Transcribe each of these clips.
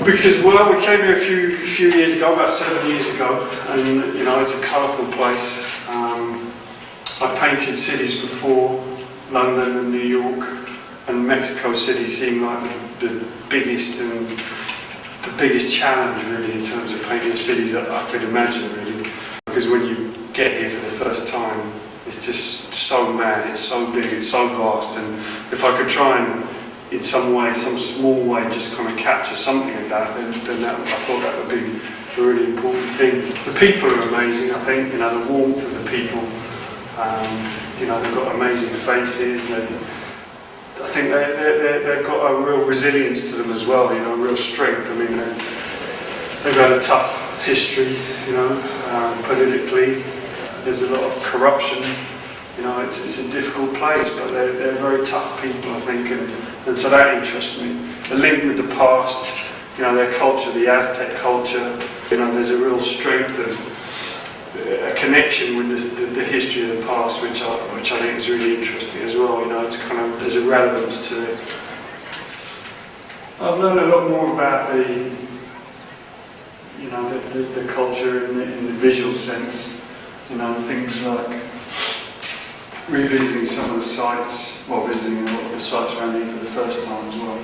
Because, well, we came here a few years ago, about 7 years ago, and you know, it's a colourful place. I painted cities before, London and New York, and Mexico City seemed like the biggest challenge really in terms of painting a city that I could imagine really. Because when you get here for the first time, it's just so mad, it's so big, it's so vast, and if I could try and in some way, some small way, just kind of capture something of that, then that, I thought that would be a really important thing. The people are amazing, I think, you know, the warmth of the people. You know, they've got amazing faces. I think they've got a real resilience to them as well, you know, real strength. I mean, they've had a tough history, you know, politically. There's a lot of corruption. You know, it's a difficult place, but they're very tough people, I think, and so that interests me. The link with the past, you know, their culture, the Aztec culture, you know, there's a real strength of a connection with the history of the past, which I think is really interesting as well. You know, it's kind of, there's a relevance to it. I've learned a lot more about the culture in the visual sense. You know, things like revisiting some of the sites, well, visiting a lot of the sites around here for the first time as well.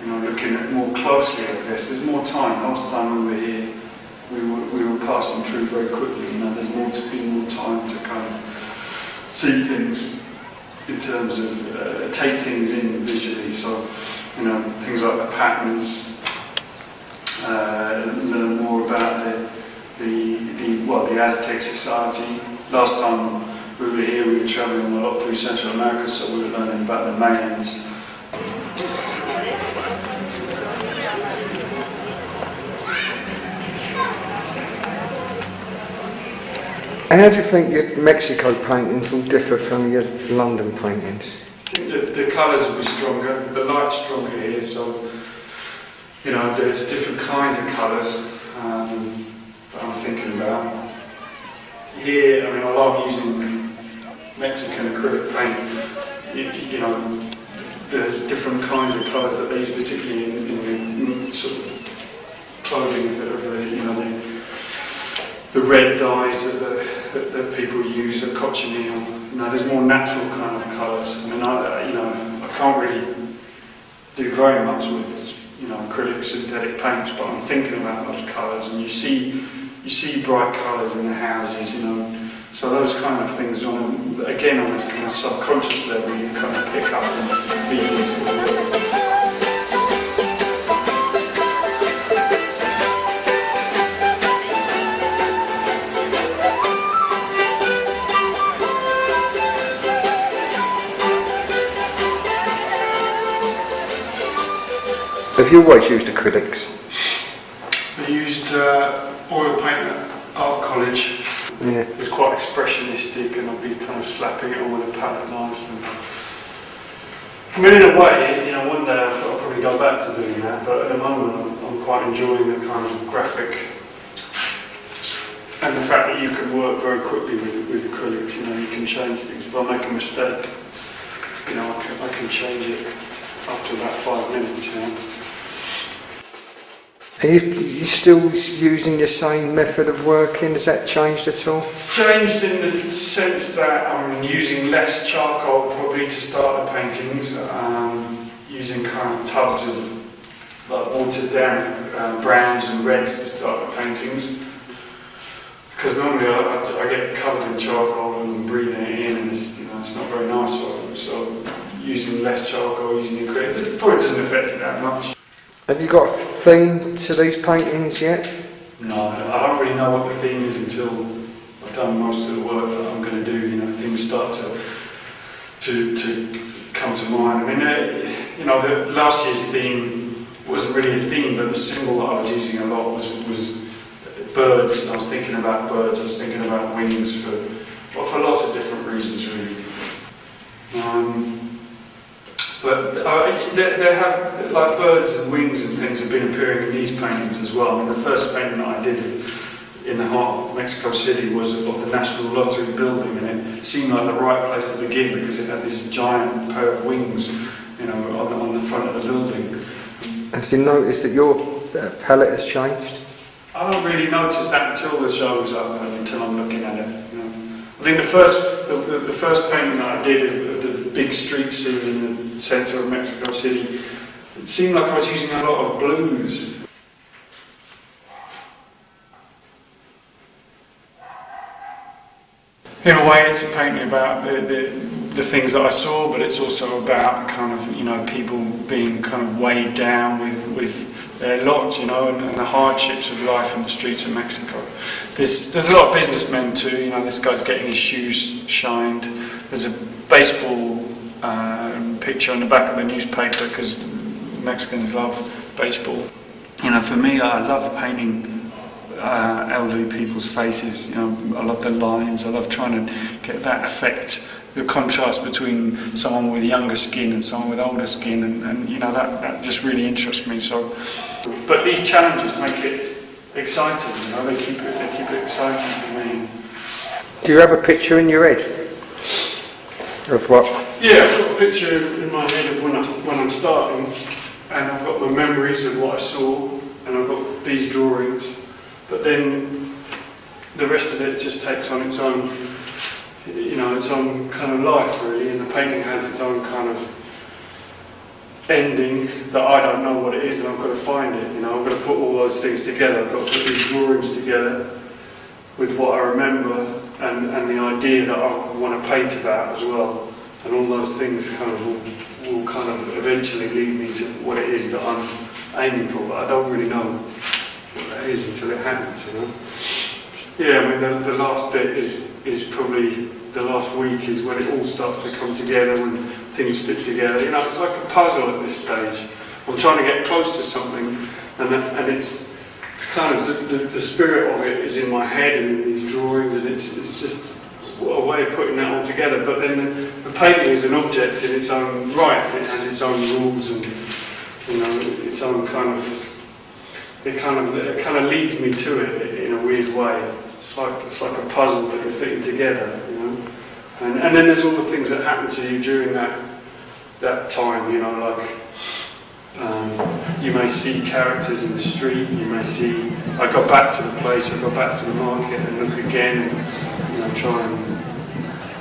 You know, looking at more closely at this. There's more time. Last time we were here, we were passing through very quickly. You know, there's been more time to kind of see things in terms of take things in visually. So, you know, things like the patterns, learn more about the Aztec society. Last time we were here, we were travelling a lot through Central America, so we were learning about the Mayans. How do you think your Mexico paintings will differ from your London paintings? I think that the colours will be stronger, the light's stronger here, so you know, there's different kinds of colours that I'm thinking about. Here, I mean, I love using Mexican acrylic paint. You know, there's different kinds of colours that they use, particularly in the sort of clothing of the red dyes that people use at cochineal. You know, there's more natural kind of colours. I mean, I can't really do very much with, you know, acrylic synthetic paints, but I'm thinking about those colours, and you see bright colours in the houses, you know. So those kind of things, on a kind of subconscious level, you kind of pick up and feed into the work. Have you always used acrylics? I used oil paint at art college. Yeah. It's quite expressionistic, and I'll be kind of slapping it on with a palette knife. I mean, in a way, you know, one day I'll probably go back to doing that, but at the moment I'm quite enjoying the kind of graphic and the fact that you can work very quickly with acrylics. You know, you can change things. If I make a mistake, you know, I can change it after about 5 minutes, you know. Are you still using your same method of working? Has that changed at all? It's changed in the sense that I'm using less charcoal probably to start the paintings, using kind of tubs of like watered down browns and reds to start the paintings. Because normally I get covered in charcoal and breathing it in, and it's not very nice. So using less charcoal, using acrylic, it probably doesn't affect it that much. Have you got a theme to these paintings yet? No, I don't really know what the theme is until I've done most of the work that I'm going to do. You know, things start to come to mind. I mean, you know, the last year's theme wasn't really a theme, but the symbol that I was using a lot was birds. And I was thinking about birds. I was thinking about wings for lots of different reasons, really. But there have, like, birds and wings and things have been appearing in these paintings as well. I mean, the first painting that I did in the heart of Mexico City was of the National Lottery building, and it seemed like the right place to begin because it had this giant pair of wings, you know, on the front of the building. Have you noticed that your palette has changed? I don't really notice that until the show's up and until I'm looking at it. You know. I think the first painting that I did of the big street scene in the centre of Mexico City, it seemed like I was using a lot of blues. In a way, it's a painting about the things that I saw, but it's also about kind of, you know, people being kind of weighed down with their lot, you know, and the hardships of life in the streets of Mexico. There's a lot of businessmen too, you know, this guy's getting his shoes shined. There's a baseball picture on the back of the newspaper because Mexicans love baseball. You know, for me, I love painting elderly people's faces. You know, I love the lines. I love trying to get that effect, the contrast between someone with younger skin and someone with older skin, and you know, that just really interests me. So, but these challenges make it exciting. You know, they keep it exciting for me. Do you have a picture in your head of what? Yeah, I've got a picture in my head of when I'm starting, and I've got the memories of what I saw, and I've got these drawings. But then the rest of it just takes on its own, you know, its own kind of life really, and the painting has its own kind of ending that I don't know what it is, and I've got to find it. You know, I've got to put all those things together. I've got to put these drawings together with what I remember and the idea that I want to paint about as well. And all those things kind of will kind of eventually lead me to what it is that I'm aiming for, but I don't really know what that is until it happens, you know. Yeah, I mean, the last bit is probably, the last week is when it all starts to come together, when things fit together. You know, it's like a puzzle at this stage. I'm trying to get close to something, and it's kind of, the spirit of it is in my head and in these drawings, and it's just a way of putting that all together. But then the painting is an object in its own right. It has its own rules and, you know, its own kind of, it kind of leads me to it in a weird way. It's like a puzzle that you're fitting together, you know. And then there's all the things that happen to you during that time, you know, like you may see characters in the street, you may see, I got back to the place, I got back to the market and look again and, you know, try and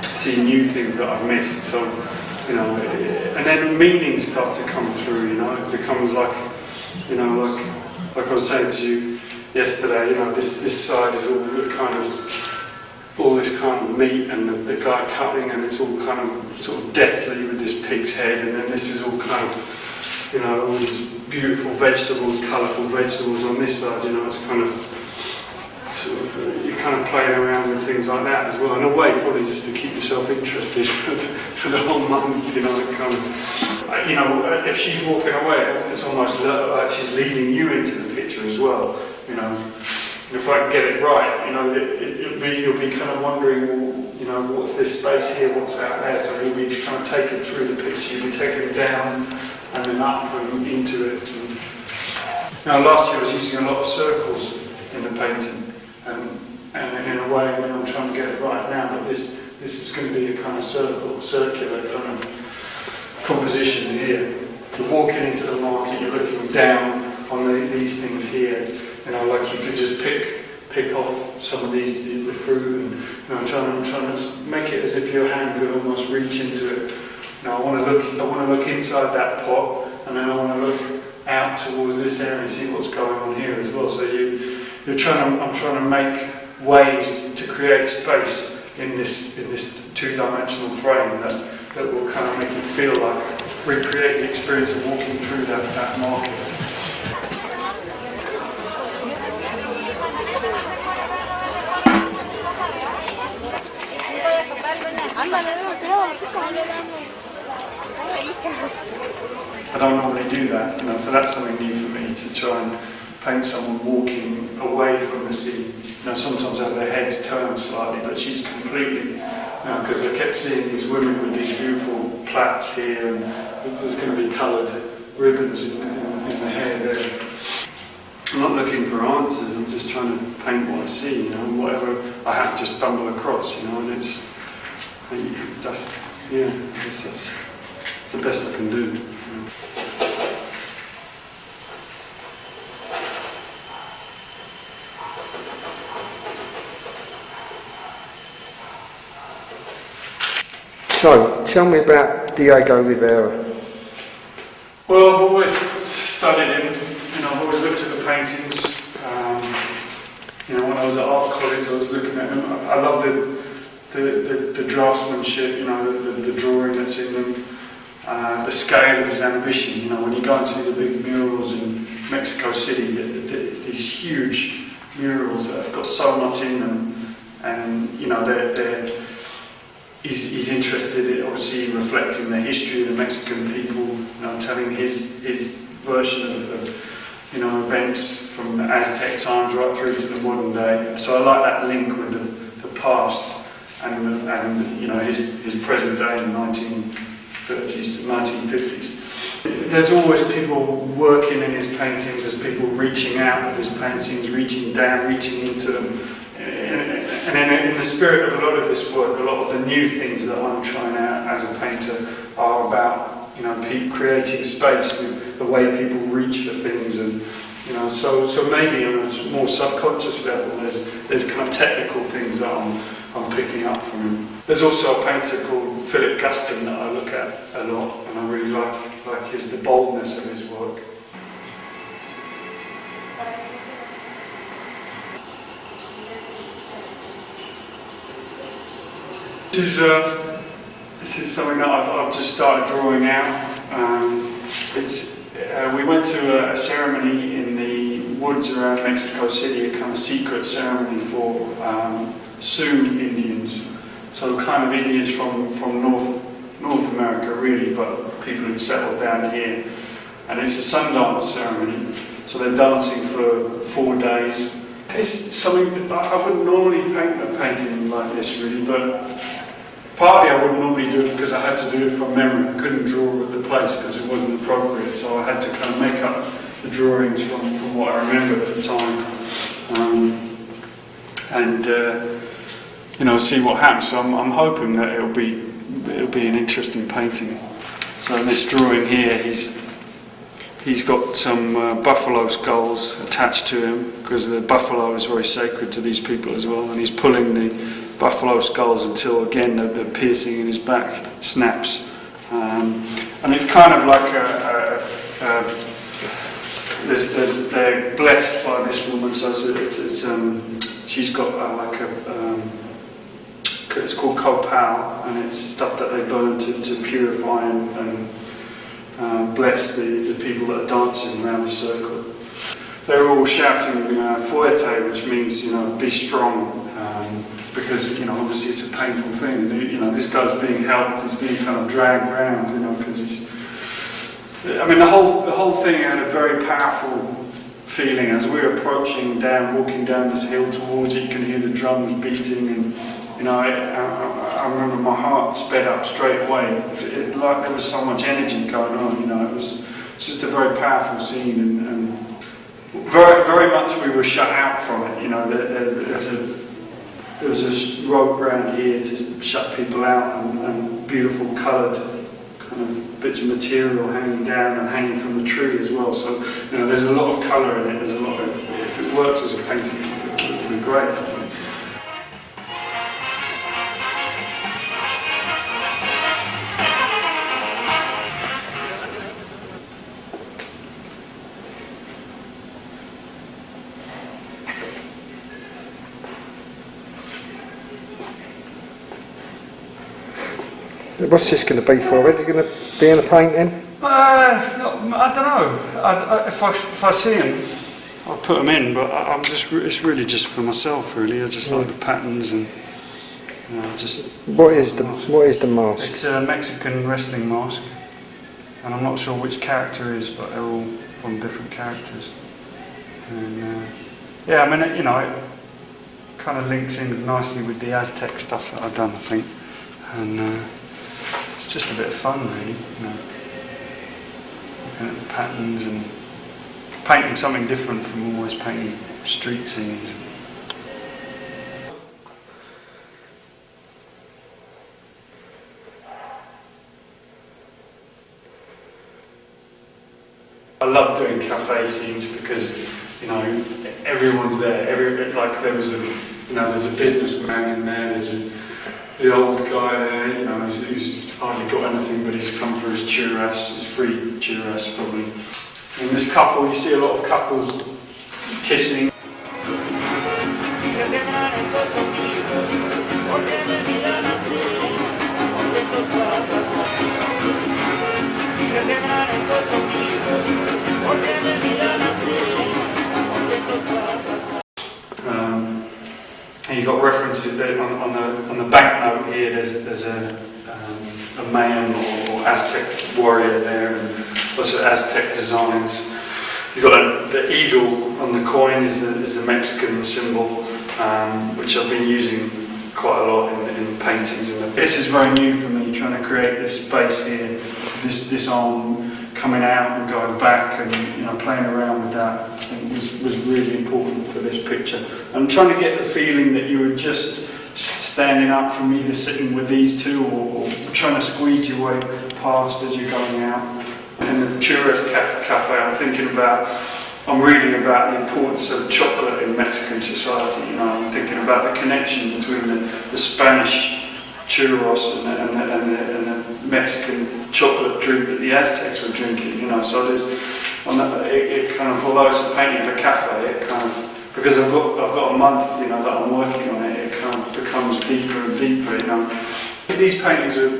see new things that I've missed. So, you know, and then meanings start to come through, you know, it becomes like, you know, like I was saying to you yesterday, you know, this side is all this kind of meat and the guy cutting, and it's all kind of sort of deathly with this pig's head, and then this is all kind of, you know, all these beautiful vegetables, colourful vegetables on this side, you know, it's kind of sort of, you're kind of playing around with things like that as well, in a way probably just to keep yourself interested for the whole month, you know, it kind of, you know, if she's walking away, it's almost like she's leading you into the picture as well, you know. If I can get it right, you know, you'll be kind of wondering, well, you know, what's this space here, what's out there, so you'll be kind of taken through the picture, you'll be taken down and then up and into it. Now, last year I was using a lot of circles in the painting, and in a way, when I'm trying to get it right now, but this is going to be a kind of circular kind of composition here. You're walking into the market, you're looking down on these things here, you know, like you could just pick off some of the fruit, and, you know, I'm trying to make it as if your hand could almost reach into it. Now I want to look inside that pot, and then I want to look out towards this area and see what's going on here as well. So I'm trying to make ways to create space in this two-dimensional frame that will kind of make you feel like, recreate the experience of walking through that market. I don't normally do that, you know, so that's something new for me, to try and paint someone walking away from the scene. You know, sometimes have their heads turned slightly, but she's completely, because I kept seeing these women with these beautiful plaits here, and there's going to be coloured ribbons in the hair there. I'm not looking for answers, I'm just trying to paint what I see, you know, and whatever I have to stumble across, you know, and it's the best I can do. So, tell me about Diego Rivera. Well, I've always studied him, I've always looked at the paintings. When I was at art college, I was looking at them. I love the draftsmanship, the drawing that's in them, the scale of his ambition. When you go and see the big murals in Mexico City, these huge murals that have got so much in them, and he's interested, obviously, in reflecting the history of the Mexican people, telling his version of events from the Aztec times right through to the modern day. So I like that link with the past and his present day in the 1930s to 1950s. There's always people working in his paintings, there's people reaching out of his paintings, reaching down, reaching into them. And in the spirit of a lot of this work, a lot of the new things that I'm trying out as a painter are about creating space with the way people reach for things, and so maybe on a more subconscious level, there's kind of technical things that I'm picking up from him. There's also a painter called Philip Guston that I look at a lot, and I really like the boldness of his work. This is something that I've just started drawing out. We went to a ceremony in the woods around Mexico City, a kind of secret ceremony for Sioux Indians. So kind of Indians from North America really, but people who'd settled down here. And it's a Sundance ceremony, so they're dancing for 4 days. It's something that I wouldn't normally paint a painting like this really, but partly I wouldn't normally do it because I had to do it from memory. I couldn't draw at the place because it wasn't appropriate, so I had to kind of make up the drawings from what I remember at the time, and see what happens. So I'm hoping that it'll be an interesting painting. So in this drawing here, he's got some buffalo skulls attached to him because the buffalo is very sacred to these people as well, and he's pulling the buffalo skulls until again the piercing in his back snaps, and it's kind of like they're blessed by this woman, so she's got it's called copal, and it's stuff that they burn to purify and bless the people that are dancing around the circle. They're all shouting fuerte, which means be strong. Because obviously it's a painful thing. This guy's being helped, he's being kind of dragged around, because he's. The whole thing had a very powerful feeling as we were walking down this hill towards it. You can hear the drums beating, and I remember my heart sped up straight away. Like there was so much energy going on. It was just a very powerful scene, and very, very much we were shut out from it. There was a rope around here to shut people out, and beautiful coloured kind of bits of material hanging down and hanging from the tree as well. So there's a lot of colour in it. There's a lot of, if it works as a painting, it would be great. What's this going to be for? Is it going to be in a painting? I don't know. If I see them, I'll put them in. But it's really just for myself. Really, I just like the patterns and just. What is the mask? It's a Mexican wrestling mask, and I'm not sure which character it is, but they're all from different characters. And it kind of links in nicely with the Aztec stuff that I've done, I think, and. It's just a bit of fun, really, looking at the patterns and painting something different from always painting street scenes. I love doing cafe scenes because everyone's there. There's a businessman in there. the old guy there, you know, who's hardly got anything, but he's come for his churras, his free churras probably. And this couple, you see a lot of couples kissing. And you've got references there on the banknote here. There's a Mayan or Aztec warrior there, and lots of Aztec designs. You've got the eagle on the coin is the Mexican symbol, which I've been using quite a lot in paintings. And this is very new for me, trying to create this base here, this arm coming out and going back, and you know, playing around with that. I think was really important for this picture. I'm trying to get the feeling that you were just standing up from either sitting with these two or trying to squeeze your way past as you're going out. In the Churras Cafe, I'm reading about the importance of chocolate in Mexican society. You know, I'm thinking about the connection between the Spanish churros and the Mexican chocolate drink that the Aztecs were drinking. You know, so it kind of, although it's a painting of a cafe, it kind of, because I've got a month, you know, that I'm working on it, it kind of becomes deeper and deeper. You know, these paintings are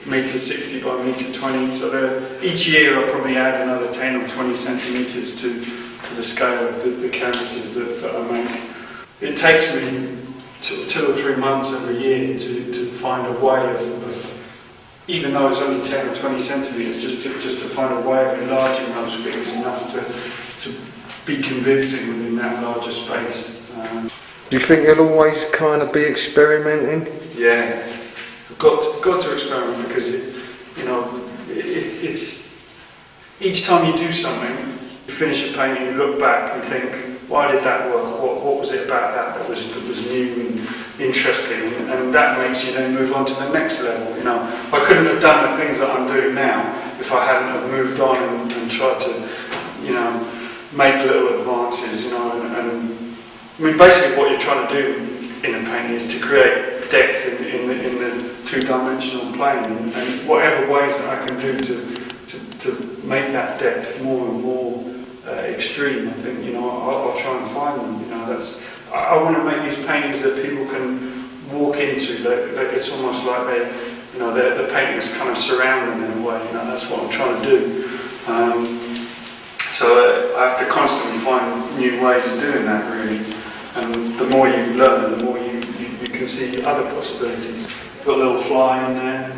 metre 60 by metre 20, so each year I'll probably add another 10 or 20 centimetres to the scale of the canvases that I make. It takes me 2 or 3 months every year to find a way of, even though it's only 10 or 20 centimetres, just to find a way of enlarging those figures enough to be convincing within that larger space. Do you think you'll always kind of be experimenting? Yeah. Got to experiment, because it's each time you do something, you finish a painting, you look back and think, why did that work? What was it about that was new and interesting? And that makes you then move on to the next level. You know, I couldn't have done the things that I'm doing now if I hadn't have moved on and tried to, you know, make little advances. You know, and I mean, basically what you're trying to do in a painting is to create depth in the two-dimensional plane, and whatever ways that I can do to make that depth more and more extreme, I think, you know, I'll try and find them. You know, I want to make these paintings that people can walk into. That it's almost like the paintings kind of surround them in a way. You know, that's what I'm trying to do. So I have to constantly find new ways of doing that, really. And the more you learn, the more you can see other possibilities. Got a little fly in there.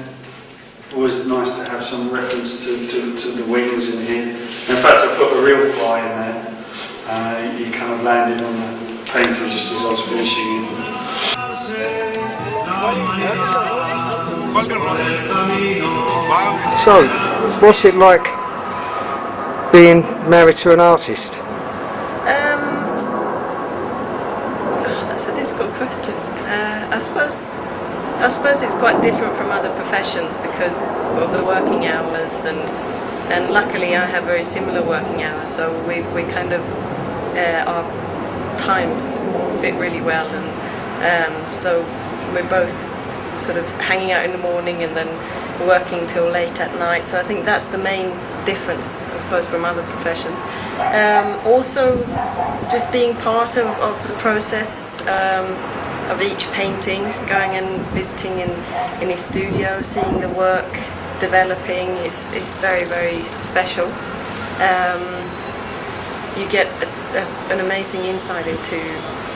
Always nice to have some reference to the wings in here. In fact, I put a real fly in there. He kind of landed on the painting just as I was finishing it. So, what's it like being married to an artist? That's a difficult question. I suppose it's quite different from other professions because of the working hours, and luckily I have very similar working hours, so we kind of our times fit really well, and so we're both sort of hanging out in the morning and then working till late at night. So I think that's the main difference, I suppose, from other professions. Also, just being part of the process of each painting, going and visiting in his studio, seeing the work developing is very, very special. You get an amazing insight into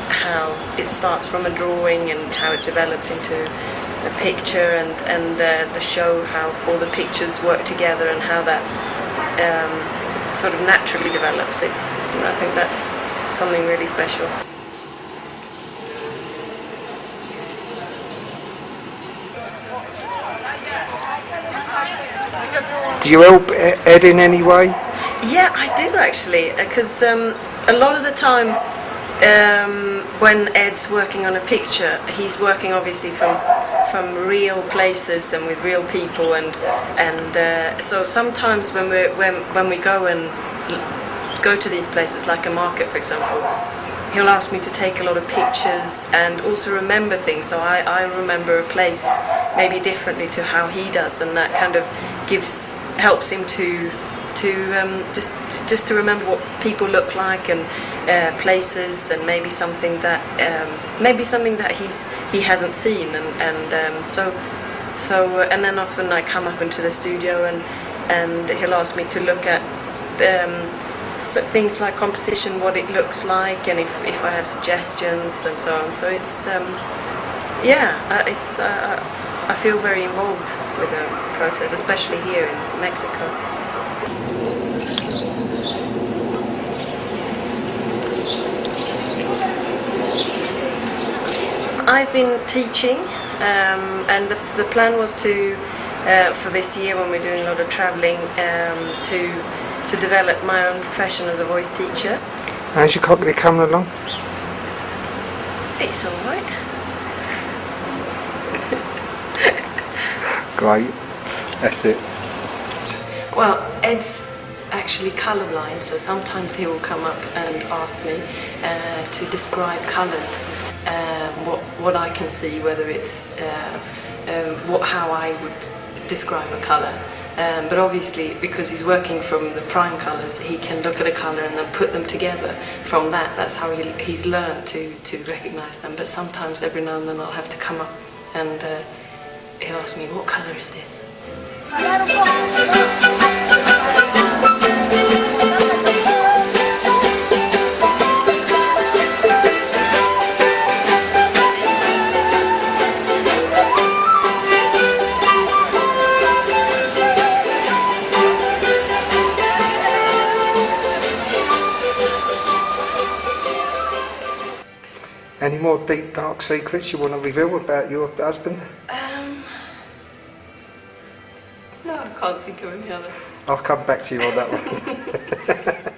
how it starts from a drawing and how it develops into a picture, and the show, how all the pictures work together and how that sort of naturally develops. I think that's something really special. Do you help Ed in any way? Yeah, I do actually, because a lot of the time when Ed's working on a picture, he's working obviously from real places and with real people, and so sometimes when we go to these places, like a market for example, he'll ask me to take a lot of pictures and also remember things. So I remember a place maybe differently to how he does, and that kind of helps him to just to remember what people look like and places, and maybe something that he hasn't seen, and so and then often I come up into the studio and he'll ask me to look at things like composition, what it looks like, and if I have suggestions and so on. So it's I feel very involved with the process, especially here in Mexico. I've been teaching, and the plan was to, for this year when we're doing a lot of travelling, to develop my own profession as a voice teacher. How's your cockney coming along? It's all right. Great, that's it. Well, Ed's actually colourblind, so sometimes he will come up and ask me to describe colours, what I can see, whether it's how I would describe a colour. But obviously, because he's working from the prime colours, he can look at a colour and then put them together from that. That's how he's learned to recognise them. But sometimes, every now and then, I'll have to come up and he'll ask me, what colour is this? Any more deep, dark secrets you want to reveal about your husband? No, I can't think of any other. I'll come back to you on that one.